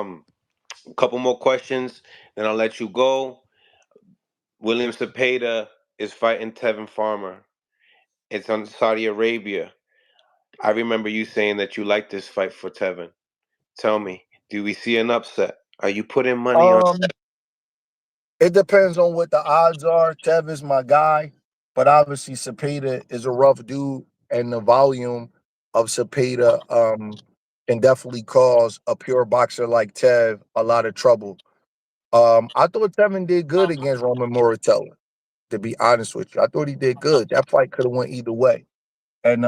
A couple more questions, then I'll let you go. William Zepeda is fighting Tevin Farmer. It's on Saudi Arabia. I remember you saying that you like this fight for Tevin. Tell me, do we see an upset? Are you putting money on? Um, it depends on what the odds are. Tev is my guy, but obviously Cepeda is a rough dude, and the volume of Cepeda can definitely cause a pure boxer like Tev a lot of trouble. I thought Tevin did good against Roman Moritella. To be honest with you, I thought he did good. That fight could have went either way. And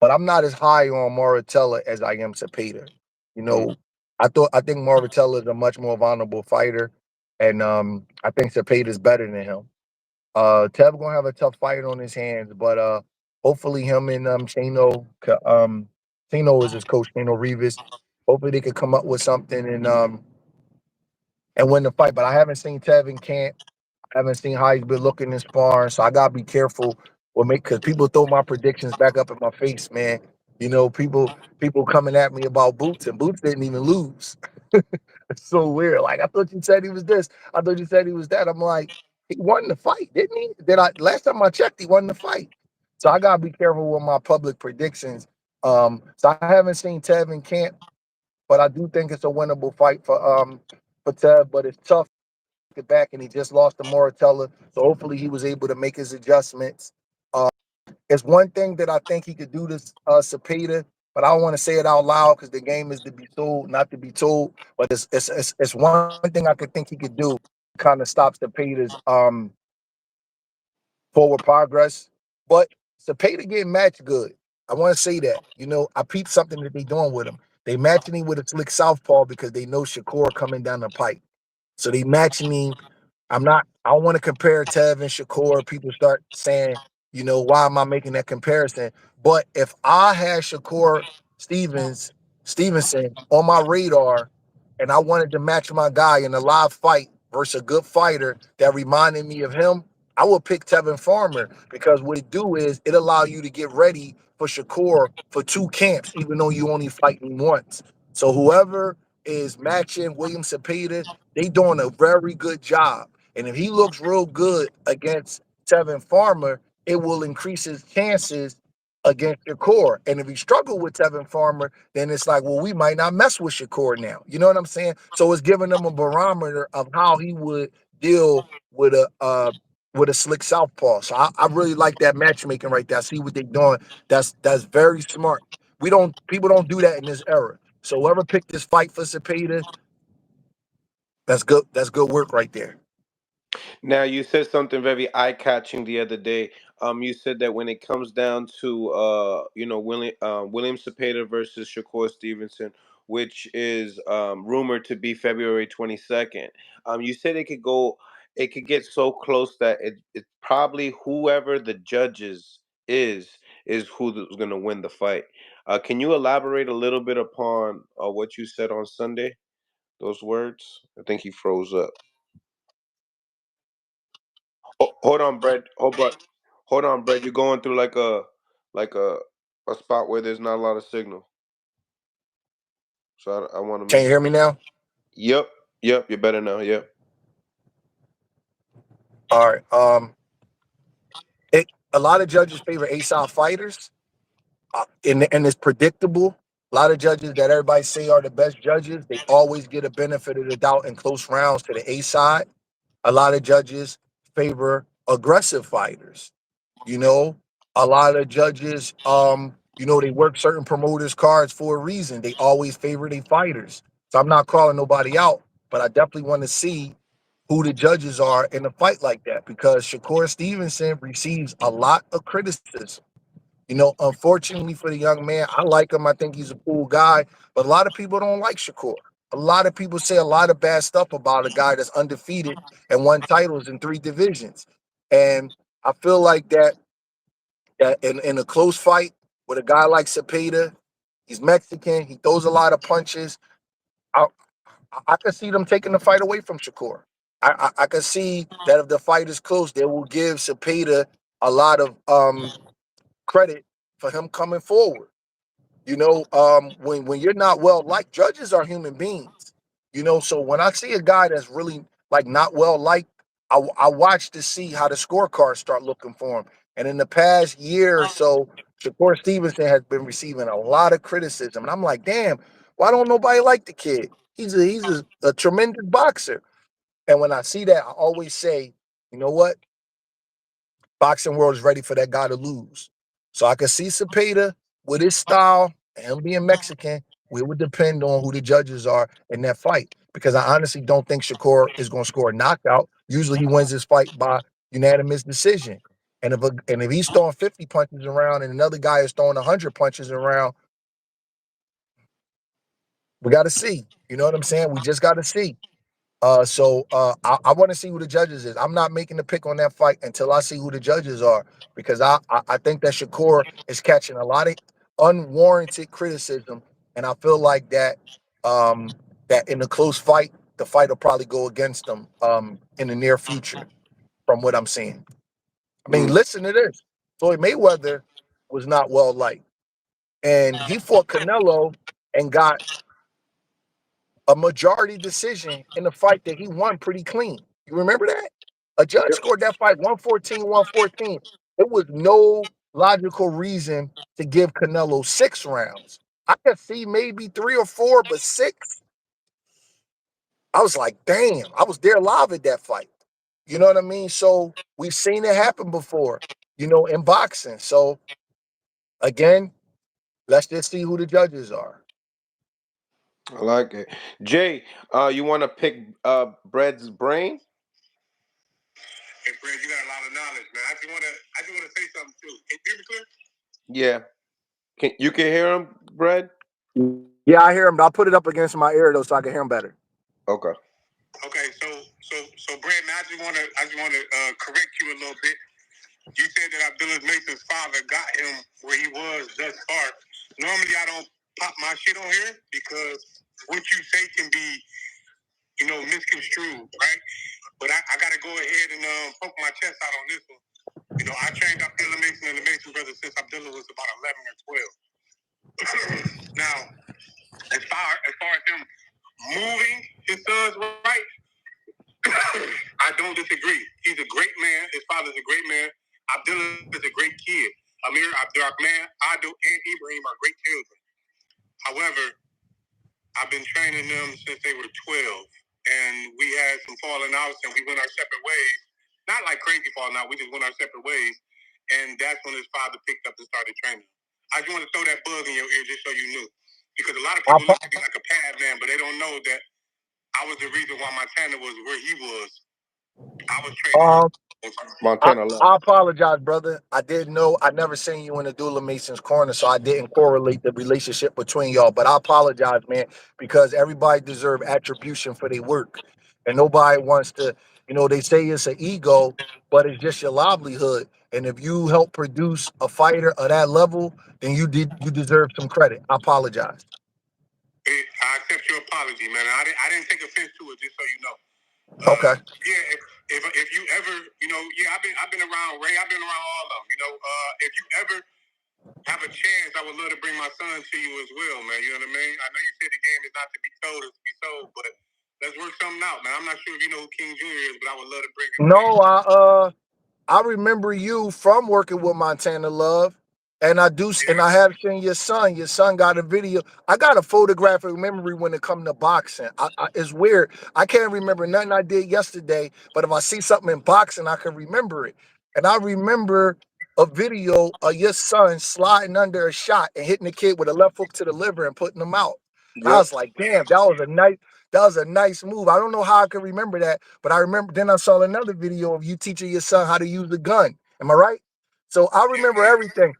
but I'm not as high on Moritella as I am Cepeda. You Mm. know, I think Moritella is a much more vulnerable fighter, and I think Cepeda is better than him. Tev gonna have a tough fight on his hands, but hopefully him and Chino is his coach, Chino Rivas. Hopefully they could come up with something and win the fight. But I haven't seen Tev in camp. I haven't seen how he's been looking in sparring, so I gotta be careful with me because people throw my predictions back up in my face, man. People coming at me about Boots, and Boots didn't even lose. It's so weird. Like I thought you said he was this. I thought you said he was that. I'm like, he won the fight, didn't he? Did I last time I checked, he won the fight. So I gotta be careful with my public predictions. So I haven't seen Tev in camp, but I do think it's a winnable fight for Tev, but it's tough it back and he just lost to Moritella. So hopefully he was able to make his adjustments. It's one thing that I think he could do this Cepeda, but I don't want to say it out loud because the game is to be told, not to be told. But it's one thing I could think he could do, kind of stop Cepeda's forward progress. But Cepeda getting matched good. I want to say that. I peeped something that they doing with him. They matching him with a slick southpaw because they know Shakur coming down the pipe. So they matching him. I don't want to compare Tev and Shakur. People start saying, why am I making that comparison? But if I had Shakur Stevenson on my radar and I wanted to match my guy in a live fight versus a good fighter that reminded me of him, I would pick Tevin Farmer because what it do is it allow you to get ready for Shakur for two camps, even though you only fight him once. So whoever is matching William Cepeda, they doing a very good job. And if he looks real good against Tevin Farmer, it will increase his chances against Shakur. And if he struggle with Tevin Farmer, then it's like, well, we might not mess with Shakur now. You know what I'm saying? So it's giving them a barometer of how he would deal with a slick southpaw. So I really like that matchmaking right there. I see what they're doing. That's very smart. People don't do that in this era. So whoever picked this fight for Cepeda, that's good. That's good work right there. Now you said something very eye catching the other day. You said that when it comes down to William Cepeda versus Shakur Stevenson, which is rumored to be February 22nd. You said it could get so close that it probably whoever the judges is who's going to win the fight. Can you elaborate a little bit upon what you said on Sunday? Those words. I think he froze up. Hold on, Brett. Hold on, Brett. You're going through like a spot where there's not a lot of signal. So I want to Can make you sure. hear me now? Yep, yep. You're better now. Yep. All right. A lot of judges favor ASAP fighters, and it's predictable. A lot of judges that everybody say are the best judges, they always get a benefit of the doubt in close rounds to the A side. A lot of judges favor aggressive fighters. You know, a lot of judges, they work certain promoters' cards for a reason. They always favor their fighters. So I'm not calling nobody out, but I definitely want to see who the judges are in a fight like that because Shakur Stevenson receives a lot of criticism. Unfortunately for the young man, I like him. I think he's a cool guy, but a lot of people don't like Shakur. A lot of people say a lot of bad stuff about a guy that's undefeated and won titles in three divisions. And I feel like that in a close fight with a guy like Zepeda, he's Mexican, he throws a lot of punches. I, I could see them taking the fight away from Shakur. I could see that if the fight is close, they will give Zepeda a lot of credit for him coming forward. When you're not well liked, judges are human beings. You know, so when I see a guy that's really like not well liked, I watch to see how the scorecards start looking for him. And in the past year or so, Shakur Stevenson has been receiving a lot of criticism, and I'm like, damn, why don't nobody like the kid? He's a tremendous boxer. And when I see that, I always say, you know what? Boxing world is ready for that guy to lose. So I can see Zepeda with his style and him being Mexican. We would depend on who the judges are in that fight because I honestly don't think Shakur is going to score a knockout. Usually he wins his fight by unanimous decision. And if he's throwing 50 punches around and another guy is throwing 100 punches around, we got to see. You know what I'm saying? We just got to see. So I want to see who the judges is. I'm not making the pick on that fight until I see who the judges are because I think that Shakur is catching a lot of unwarranted criticism, and I feel like that in a close fight, the fight will probably go against them in the near future, from what I'm seeing. I mean, Mm. listen to this: Floyd Mayweather was not well liked, and he fought Canelo and got a majority decision in the fight that he won pretty clean. You remember that? A judge scored that fight 114, 114. It was no logical reason to give Canelo 6 rounds. I could see maybe 3 or 4, but 6, I was like, damn, I was there live at that fight. You know what I mean? So we've seen it happen before, in boxing. So again, let's just see who the judges are. I like it. Jay, you want to pick Bread's brain? Hey, Fred, you got a lot of knowledge, man. I just wanna say something too. Can you hear me clear? Yeah. You can hear him, Bread? Yeah, I hear him. I'll put it up against my ear though so I can hear him better. Okay. Okay, so Brad, man, I just wanna correct you a little bit. You said that Abdullah Mason's father got him where he was thus far. Normally, I don't pop my shit on here because what you say can be, misconstrued, right? But I gotta go ahead and poke my chest out on this one. I trained Abdullah Mason and the Mason brothers since Abdullah was about 11 or 12. Now, as far as him moving his sons right, I don't disagree. He's a great man. His father's a great man. Abdullah is a great kid. Amir, Abdurrahman, Adu, and Ibrahim are great children. However, I've been training them since they were 12, and we had some falling outs, and we went our separate ways. Not like crazy falling out. We just went our separate ways, and that's when his father picked up and started training. I just want to throw that bug in your ear just so you knew, because a lot of people look at me like a pad man, but they don't know that I was the reason why Montana was where he was. I was training him. Um, I, Montana left. I apologize, brother. I didn't know. I never seen you in the Dula Mason's corner, so I didn't correlate the relationship between y'all. But I apologize, man, because everybody deserves attribution for their work, and nobody wants to. They say it's an ego, but it's just your livelihood. And if you help produce a fighter of that level, then you deserve some credit. I apologize. I accept your apology, man. I didn't take offense to it, just so you know. Okay. Yeah, if you ever, yeah, I've been around Ray. I've been around all of them. If you ever have a chance, I would love to bring my son to you as well, man. You know what I mean? I know you said the game is not to be told, it's to be sold, but let's work something out, man. I'm not sure if you know who King Jr. is, but I would love to bring him to you. No, I remember you from working with Montana Love, and I have seen your son. Your son got a video. I got a photographic memory when it comes to boxing. It's weird. I can't remember nothing I did yesterday, but if I see something in boxing, I can remember it. And I remember a video of your son sliding under a shot and hitting the kid with a left hook to the liver and putting him out. I Yep. was like, damn, that was a nice move. I don't know how I can remember that, but I remember then I saw another video of you teaching your son how to use the gun. Am I right? So I Yes, remember sir. everything.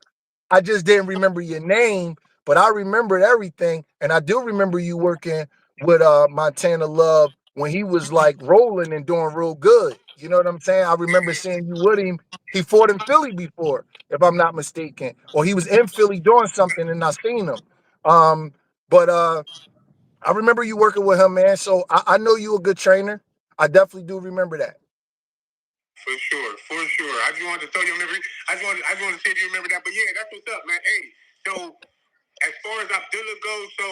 I just didn't remember your name, but I remembered everything. And I do remember you working with Montana Love when he was like rolling and doing real good. You know what I'm saying? I remember seeing you with him. He fought in Philly before, if I'm not mistaken. Or he was in Philly doing something and I seen him. But I remember you working with him, man. So I know you a good trainer. I definitely do remember that. For sure, for sure. I just wanted to throw your memory. I just wanted to see if you remember that. But yeah, that's what's up, man. Hey, so as far as Abdullah goes, so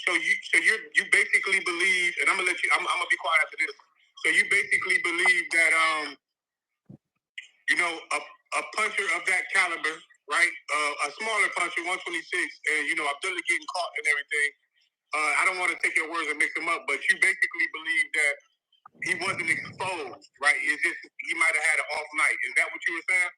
So you basically believe, and I'm gonna let you. I'm gonna be quiet after this. So you basically believe that a puncher of that caliber, right? A smaller puncher, 126, and Abdullah getting caught and everything. I don't want to take your words and mix them up, but you basically believe that he wasn't exposed, right? It's just he might have had an off night. Is that what you were saying?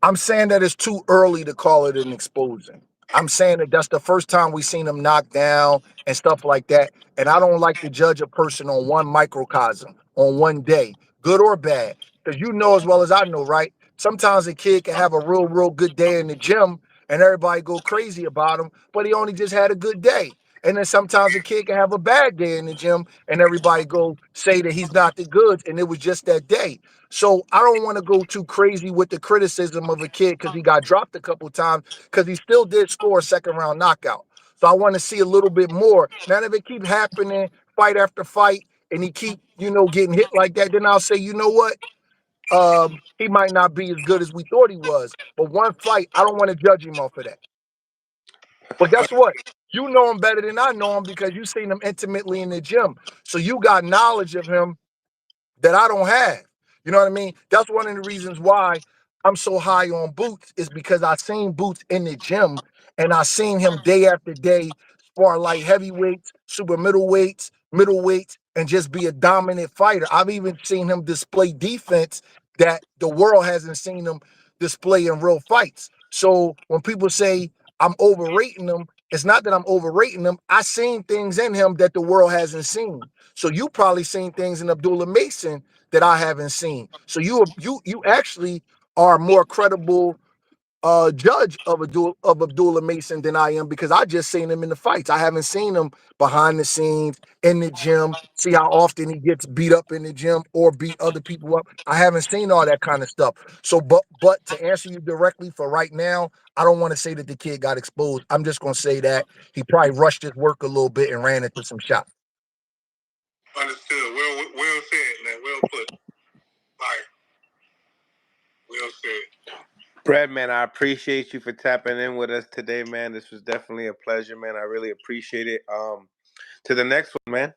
I'm saying that it's too early to call it an exposing. I'm saying that that's the first time we seen him knocked down and stuff like that. And I don't like to judge a person on one microcosm, on one day, good or bad. Because you know as well as I know, right? Sometimes a kid can have a real good day in the gym and everybody go crazy about him, but he only just had a good day. And then sometimes a kid can have a bad day in the gym and everybody go say that he's not the goods and it was just that day. So I don't want to go too crazy with the criticism of a kid because he got dropped a couple of times because he still did score a second round knockout. So I want to see a little bit more. Now, if it keep happening fight after fight and he keep, getting hit like that, then I'll say, you know what? He might not be as good as we thought he was. But one fight, I don't want to judge him off of that. But guess what? You know him better than I know him because you've seen him intimately in the gym. So you got knowledge of him that I don't have. You know what I mean? That's one of the reasons why I'm so high on Boots is because I seen Boots in the gym and I seen him day after day spar light heavyweights, super middleweights, and just be a dominant fighter. I've even seen him display defense that the world hasn't seen him display in real fights. So when people say I'm overrating him, it's not that I'm overrating him. I seen things in him that the world hasn't seen. So you probably seen things in Abdullah Mason that I haven't seen. So you actually are a more credible judge of Abdullah Mason than I am because I just seen him in the fights. I haven't seen him behind the scenes in the gym. See how often he gets beat up in the gym or beat other people up. I haven't seen all that kind of stuff. So, but to answer you directly for right now, I don't want to say that the kid got exposed. I'm just gonna say that he probably rushed his work a little bit and ran into some shots. Understood. Well said, man. Well put. All right. Well said. Breadman, I appreciate you for tapping in with us today, man. This was definitely a pleasure, man. I really appreciate it. To the next one, man.